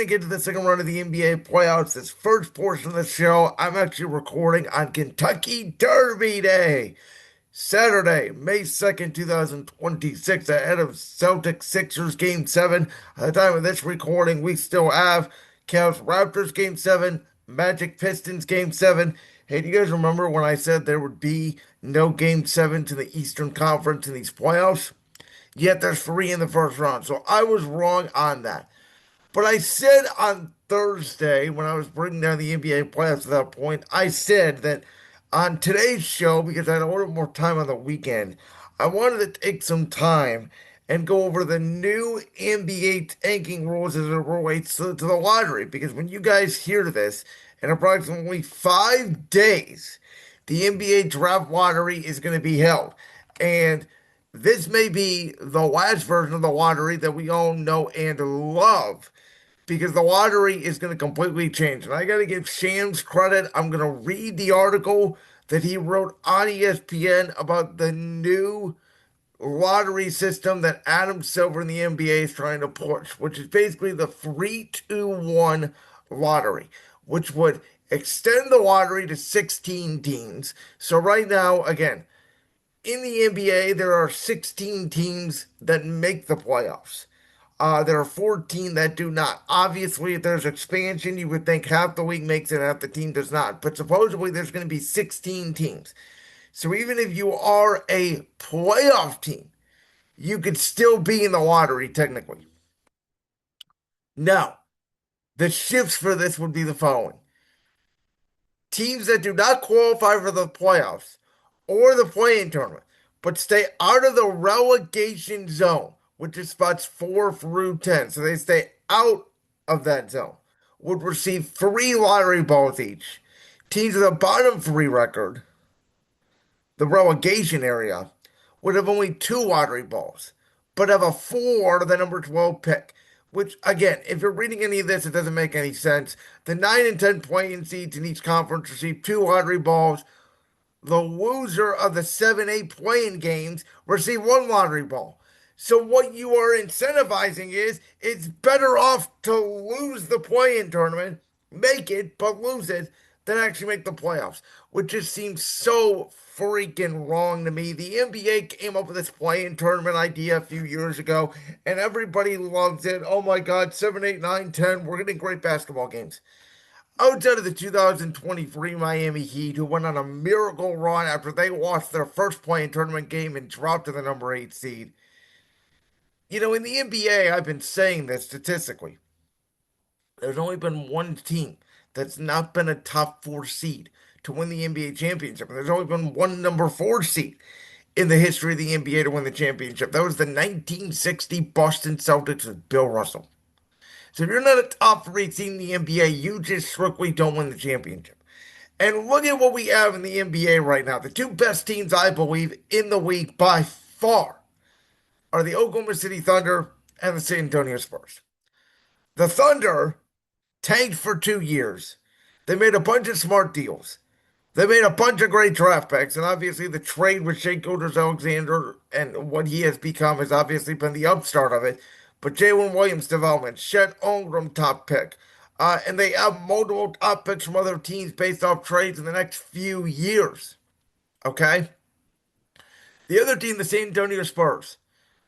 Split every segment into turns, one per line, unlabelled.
To get to the second round of the NBA playoffs, this first portion of the show, I'm actually recording on Kentucky Derby Day, Saturday, May 2nd, 2026, ahead of Celtics Sixers Game 7. At the time of this recording, we still have Cavs Raptors Game 7, Magic Pistons Game 7. Hey, do you guys remember when I said there would be no Game 7 to the Eastern Conference in these playoffs? Yet there's three in the first round, so I was wrong on that. But I said on Thursday, when I was breaking down the NBA playoffs at that point, I said that on today's show, because I had a little more time on the weekend, I wanted to take some time and go over the new NBA tanking rules as it relates to the lottery. Because when you guys hear this, in approximately 5 days, the NBA draft lottery is going to be held. And this may be the last version of the lottery that we all know and love because the lottery is going to completely change. And I got to give Shams credit. I'm going to read the article that he wrote on ESPN about the new lottery system that Adam Silver in the NBA is trying to push, which is basically the 3-2-1 lottery, which would extend the lottery to 16 teams. So right now, again, in the NBA, there are 16 teams that make the playoffs. There are 14 that do not. Obviously, if there's expansion, you would think half the league makes it, half the team does not. But supposedly, there's going to be 16 teams. So even if you are a playoff team, you could still be in the lottery technically. Now, the shifts for this would be the following: teams that do not qualify for the playoffs or the play-in tournament, but stay out of the relegation zone, which is spots 4 through 10. So they stay out of that zone, would receive 3 lottery balls each. Teams with a bottom 3 record, the relegation area, would have only 2 lottery balls, but have a 4 to the number 12 pick. Which, again, if you're reading any of this, it doesn't make any sense. The 9 and 10 playing seeds in each conference receive 2 lottery balls. The loser of the 7-8 playing games receive 1 lottery ball. So what you are incentivizing is it's better off to lose the play-in tournament, make it, but lose it, than actually make the playoffs, which just seems so freaking wrong to me. The NBA came up with this play-in tournament idea a few years ago, and everybody loves it. Oh my God, 7, 8, 9, 10. We're getting great basketball games. Outside of the 2023 Miami Heat, who went on a miracle run after they lost their first play-in tournament game and dropped to the number 8 seed. In the NBA, I've been saying this statistically. There's only been one team that's not been a top 4 seed to win the NBA championship. And there's only been one number 4 seed in the history of the NBA to win the championship. That was the 1960 Boston Celtics with Bill Russell. So if you're not a top 3 team in the NBA, you just strictly don't win the championship. And look at what we have in the NBA right now. The two best teams, I believe, in the league by far are the Oklahoma City Thunder and the San Antonio Spurs. The Thunder tanked for 2 years. They made a bunch of smart deals. They made a bunch of great draft picks, and obviously the trade with Shea Gilgious-Alexander and what he has become has obviously been the upstart of it. But Jalen Williams development, Chet Holmgren top pick, and they have multiple top picks from other teams based off trades in the next few years. Okay? The other team, the San Antonio Spurs.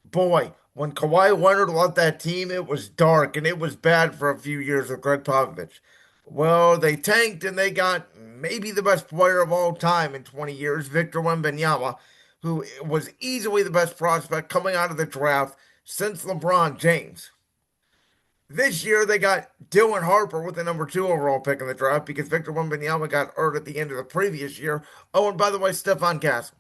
Boy, when Kawhi Leonard left that team, it was dark and it was bad for a few years with Greg Popovich. Well, they tanked and they got maybe the best player of all time in 20 years, Victor Wembanyama, who was easily the best prospect coming out of the draft since LeBron James. This year, they got Dylan Harper with the number 2 overall pick in the draft because Victor Wembanyama got hurt at the end of the previous year. Oh, and by the way, Stephon Castle.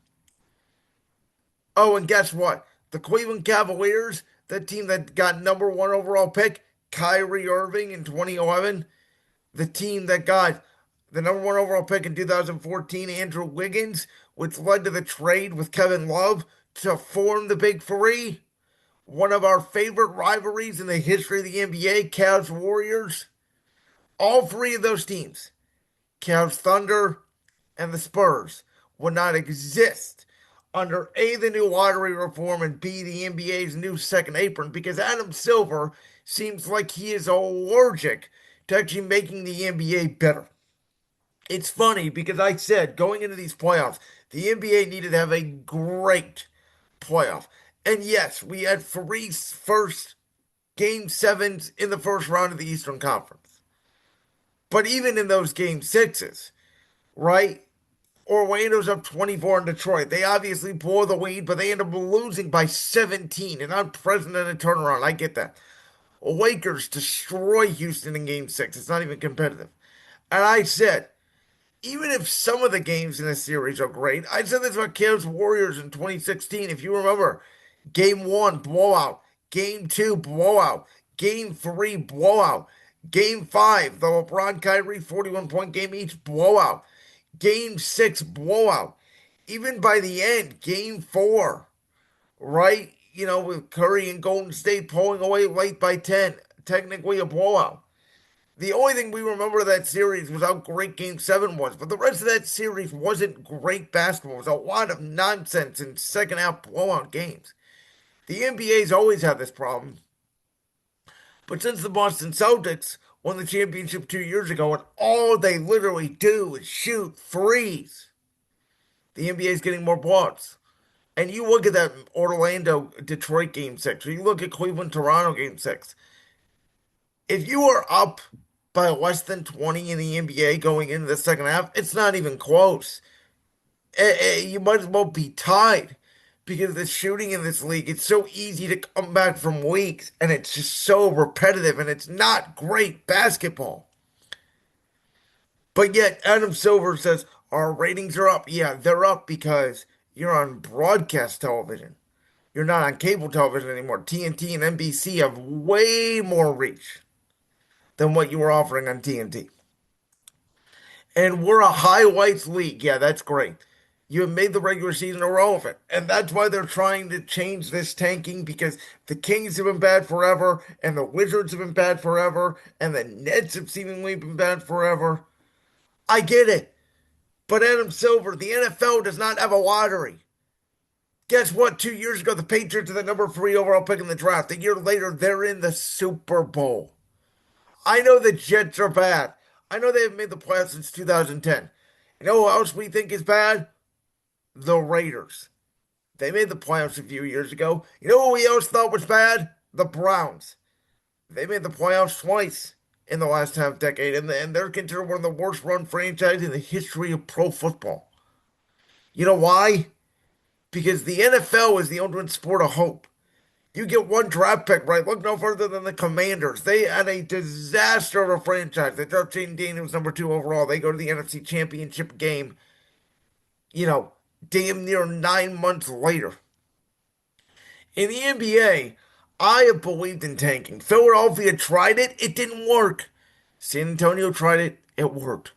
Oh, and guess what? The Cleveland Cavaliers, that team that got number 1 overall pick, Kyrie Irving in 2011, the team that got the number 1 overall pick in 2014, Andrew Wiggins, which led to the trade with Kevin Love to form the Big Three. One of our favorite rivalries in the history of the NBA, Cavs Warriors. All 3 of those teams, Cavs Thunder and the Spurs, would not exist under A, the new lottery reform, and B, the NBA's new second apron, because Adam Silver seems like he is allergic to actually making the NBA better. It's funny because I said going into these playoffs, the NBA needed to have a great playoff. And yes, we had three first game sevens in the first round of the Eastern Conference. But even in those game sixes, right? Orlando's up 24 in Detroit. They obviously blow the lead, but they end up losing by 17. An unprecedented turnaround. I get that. Lakers destroy Houston in game six. It's not even competitive. And I said, even if some of the games in the series are great, I said this about Cavs Warriors in 2016. If you remember, game one, blowout. Game two, blowout. Game three, blowout. Game five, the LeBron Kyrie 41-point game each, blowout. Game six, blowout. Even by the end, game four, right? With Curry and Golden State pulling away late by 10, technically a blowout. The only thing we remember of that series was how great Game 7 was, but the rest of that series wasn't great basketball. It was a lot of nonsense in second half blowout games. The NBA's always had this problem, but since the Boston Celtics won the championship 2 years ago, and all they literally do is shoot threes, the NBA's getting more blowouts. And you look at that Orlando Detroit game six, or you look at Cleveland Toronto game six. If you are up by less than 20 in the NBA going into the second half, it's not even close. You might as well be tied because the shooting in this league, it's so easy to come back from weeks and it's just so repetitive and it's not great basketball. But yet, Adam Silver says our ratings are up. Yeah, they're up because you're on broadcast television. You're not on cable television anymore. TNT and NBC have way more reach than what you were offering on TNT. And we're a highlights league. Yeah, that's great. You have made the regular season irrelevant. And that's why they're trying to change this tanking because the Kings have been bad forever, and the Wizards have been bad forever, and the Nets have seemingly been bad forever. I get it. But Adam Silver, the NFL does not have a lottery. Guess what? 2 years ago, the Patriots are the number three overall pick in the draft. A year later, they're in the Super Bowl. I know the Jets are bad. I know they haven't made the playoffs since 2010. You know who else we think is bad? The Raiders. They made the playoffs a few years ago. You know who we else thought was bad? The Browns. They made the playoffs twice in the last half decade, and they're considered one of the worst run franchises in the history of pro football. You know why? Because the NFL is the ultimate sport of hope. You get one draft pick, right? Look no further than the Commanders. They had a disaster of a franchise. They draft Jaden Daniels number two overall. They go to the NFC Championship game, you know, damn near 9 months later. In the NBA, I have believed in tanking. Philadelphia tried it, it didn't work. San Antonio tried it, it worked.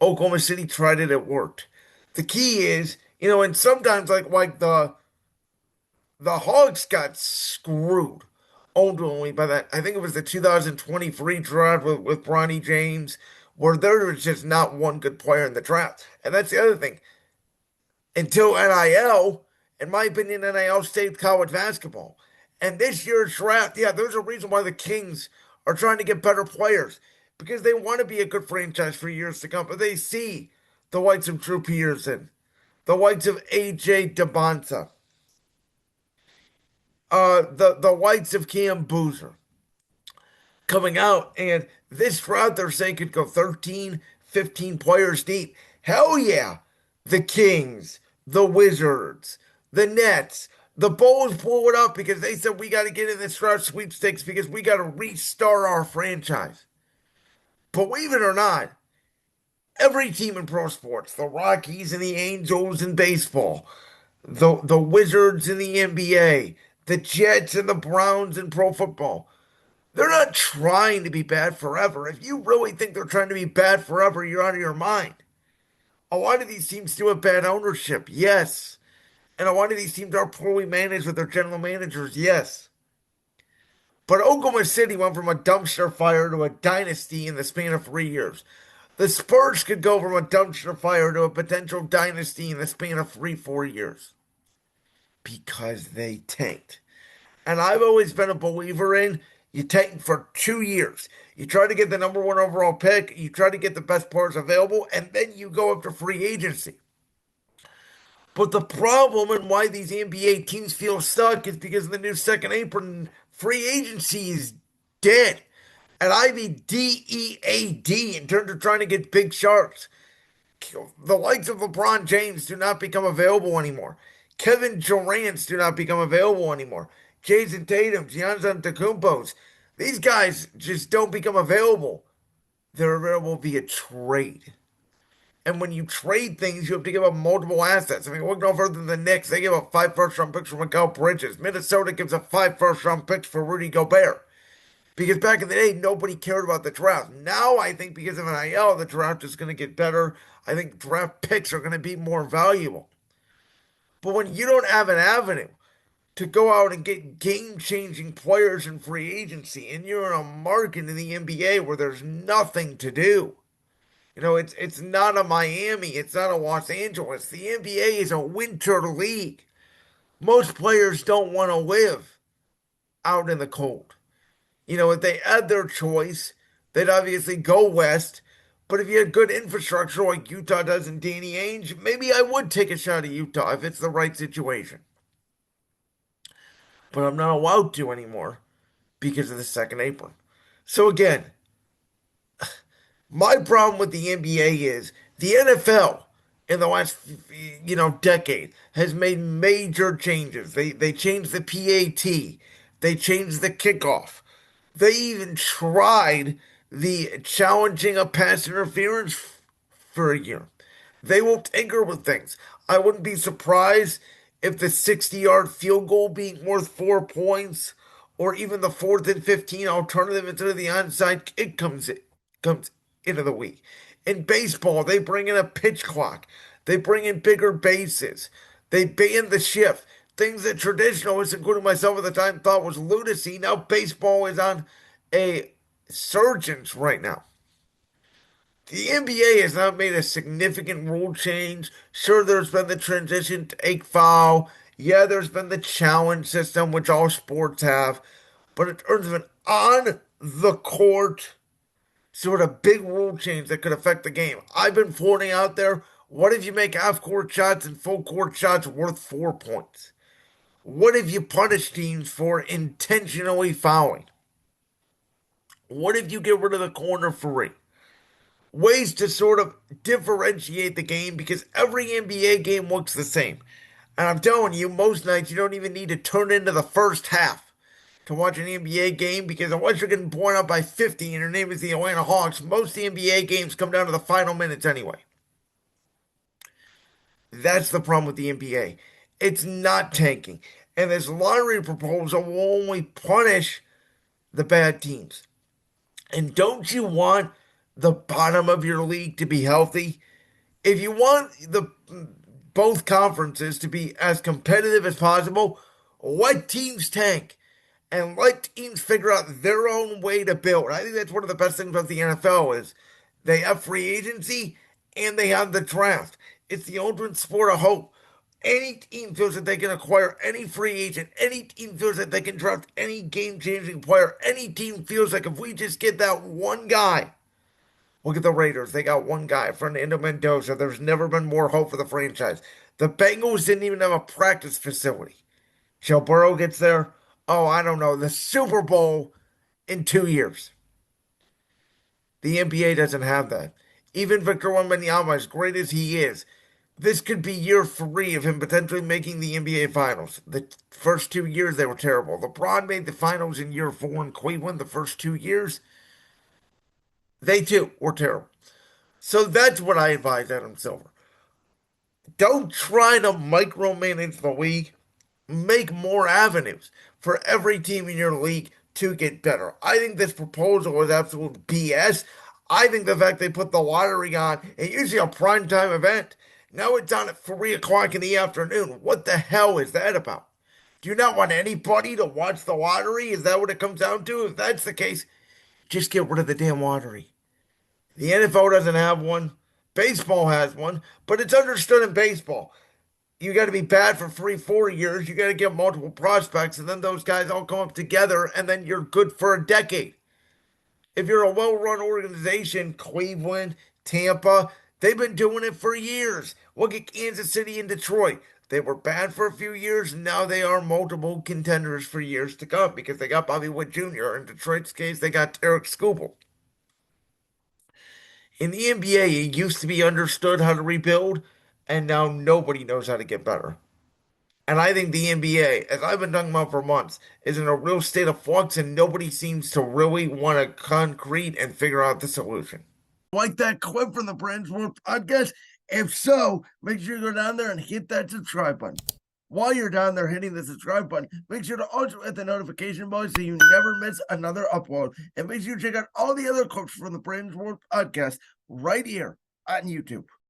Oklahoma City tried it, it worked. The key is, and sometimes like the Hawks got screwed ultimately by that. I think it was the 2023 draft with Bronny James, where there was just not one good player in the draft. And that's the other thing. Until NIL, in my opinion, NIL saved college basketball. And this year's draft, yeah, there's a reason why the Kings are trying to get better players because they want to be a good franchise for years to come. But they see the likes of Drew Peterson, the likes of AJ DeBonsa, the likes of Cam Boozer coming out. And this draft, they're saying could go 13, 15 players deep. Hell yeah. The Kings, the Wizards, the Nets, the Bulls blew it up because they said we got to get in this draft sweepstakes because we got to restart our franchise. Believe it or not, every team in pro sports, the Rockies and the Angels in baseball, the Wizards in the NBA, the Jets and the Browns in pro football, they're not trying to be bad forever. If you really think they're trying to be bad forever, you're out of your mind. A lot of these teams do have bad ownership, yes. And a lot of these teams are poorly managed with their general managers, yes. But Oklahoma City went from a dumpster fire to a dynasty in the span of 3 years. The Spurs could go from a dumpster fire to a potential dynasty in the span of 3, 4 years. Because they tanked. And I've always been a believer in, You tank for 2 years. You try to get the number one overall pick. You try to get the best players available, and then you go up to free agency. But the problem and why these NBA teams feel stuck is because of the new second apron. Free agency is dead. And I mean DEAD in terms of trying to get big sharks. The likes of LeBron James do not become available anymore. Kevin Durant's do not become available anymore. Jason Tatum's, Giannis Antetokounmpo's. These guys just don't become available. They're available via trade. And when you trade things, you have to give up multiple assets. I mean, look no further than the Knicks. They give up 5 first-round picks for Mikal Bridges. Minnesota gives up 5 first-round picks for Rudy Gobert. Because back in the day, nobody cared about the draft. Now, I think because of NIL, the draft is going to get better. I think draft picks are going to be more valuable. But when you don't have an avenue to go out and get game-changing players in free agency, and you're in a market in the NBA where there's nothing to do, it's not a Miami, it's not a Los Angeles. The NBA is a winter league. Most players don't want to live out in the cold. If they had their choice, they'd obviously go west. But if you had good infrastructure like Utah does in Danny Ainge, maybe I would take a shot at Utah if it's the right situation. But I'm not allowed to anymore because of the second apron. So again, my problem with the NBA is the NFL in the last decade has made major changes. They changed the PAT. They changed the kickoff. They even tried the challenging of pass interference for a year. They will tinker with things. I wouldn't be surprised if the 60-yard field goal being worth 4 points, or even the 4th and 15 alternative instead of the onside kick comes into the week. In baseball, they bring in a pitch clock. They bring in bigger bases. They ban the shift. Things that traditionalists, including myself at the time, thought was lunacy. Now baseball is on a surgence right now. The NBA has not made a significant rule change. Sure, there's been the transition to eight foul. Yeah, there's been the challenge system, which all sports have. But in terms of an on the court sort of big rule change that could affect the game, I've been floating out there. What if you make half court shots and full court shots worth 4 points? What if you punish teams for intentionally fouling? What if you get rid of the corner three? Ways to sort of differentiate the game because every NBA game looks the same. And I'm telling you, most nights you don't even need to turn into the first half to watch an NBA game because unless you're getting blown out by 50 and your name is the Atlanta Hawks, most of the NBA games come down to the final minutes anyway. That's the problem with the NBA. It's not tanking. And this lottery proposal will only punish the bad teams. And don't you want the bottom of your league to be healthy? If you want the both conferences to be as competitive as possible, let teams tank and let teams figure out their own way to build. I think that's one of the best things about the NFL is they have free agency and they have the draft. It's the ultimate sport of hope. Any team feels that they can acquire any free agent. Any team feels that they can draft any game-changing player. Any team feels like if we just get that one guy. Look at the Raiders. They got one guy, Fernando Mendoza. There's never been more hope for the franchise. The Bengals didn't even have a practice facility. Joe Burrow gets there. Oh, I don't know. The Super Bowl in 2 years. The NBA doesn't have that. Even Victor Wembanyama, as great as he is, this could be year 3 of him potentially making the NBA Finals. The first 2 years, they were terrible. LeBron made the Finals in year 4 in Cleveland. The first 2 years, they too were terrible. So that's what I advise Adam Silver. Don't try to micromanage the league. Make more avenues for every team in your league to get better. I think this proposal is absolute BS. I think the fact they put the lottery on, it's usually a primetime event. Now it's on at 3 o'clock in the afternoon. What the hell is that about? Do you not want anybody to watch the lottery? Is that what it comes down to? If that's the case, just get rid of the damn lottery. The NFL doesn't have one. Baseball has one, but it's understood in baseball. You got to be bad for 3, 4 years. You got to get multiple prospects, and then those guys all come up together, and then you're good for a decade. If you're a well-run organization, Cleveland, Tampa, they've been doing it for years. Look at Kansas City and Detroit. They were bad for a few years, and now they are multiple contenders for years to come because they got Bobby Witt Jr. In Detroit's case, they got Eric Skubal. In the NBA, it used to be understood how to rebuild, and now nobody knows how to get better. And I think the NBA, as I've been talking about for months, is in a real state of flux, and nobody seems to really want to concrete and figure out the solution. Like that clip from the Brand Sports podcast? If so, make sure you go down there and hit that subscribe button. While you're down there hitting the subscribe button, make sure to also hit the notification bell so you never miss another upload. And make sure you check out all the other clips from the Brand Sports podcast right here on YouTube.